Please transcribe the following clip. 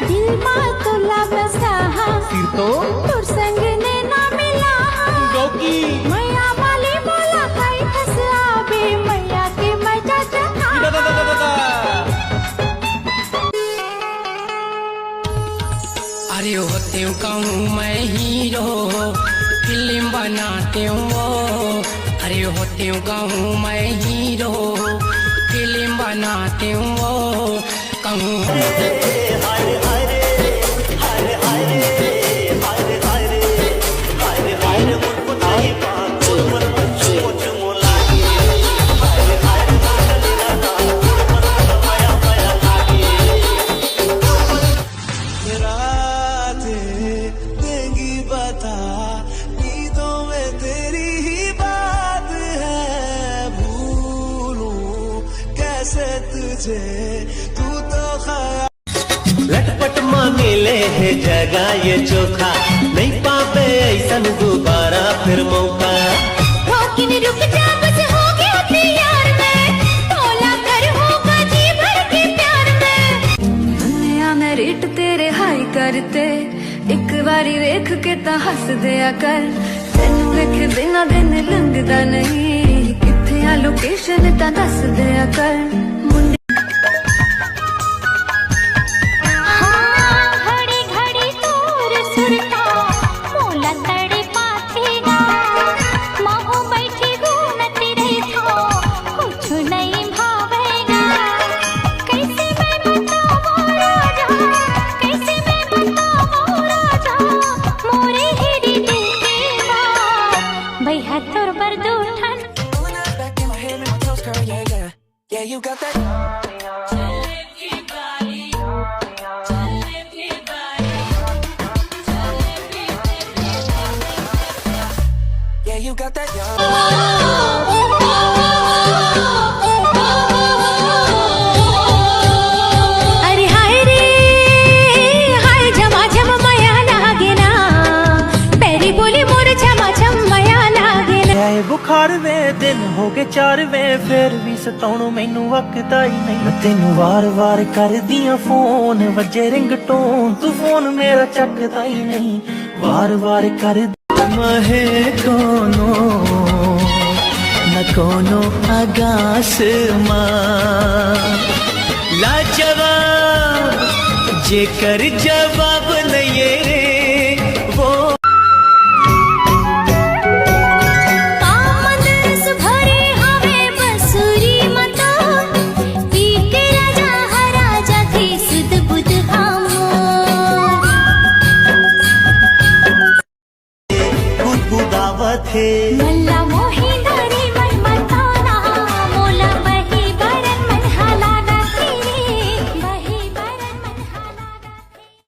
दिल मा तुला बसा फिर तो तुर संग ने ना मिला डॉगी मैया वाली बोला खाई खस आवे मैया के मजा चखा अरे होते हूँ कहूँ मैं हीरो फिल्म बनाते हूँ अरे होते हूँ कहूँ मैं हीरो फिल्म बनाते हूँ कहूँ तू तो लटपट मांगेले है जगह ये चोखा नहीं पावे ऐसा दोबारा फिर मौका रुक जा बस हो गया तैयार में तोला कर होगा जी भर के प्यार में दुनिया में रेट तेरे हाई करते एक बारी वेख के ता हस दिया कर तेनू वेख बिना दिन लंघदा नहीं किथे आ लोकेशन ता दस दिया कर Yeah, you got that. Yeah, you got that. अरे हाय रे हाय झमाझम माया लागे ना पैरी बोली मोर झमाझम माया लागे ना बुखार वे दिन हो गए 4 वे फिर भी सताउणों मैनू वकदा ही नहीं तेनू वार वार कर दिया फोन वजे रिंगटोन तू फोन मेरा चकदा ही नहीं वार वार कर महे कोनो न कोनो आगास लाजवाब जेकर जवाब नहीं रे वो थे मल्ला मोहे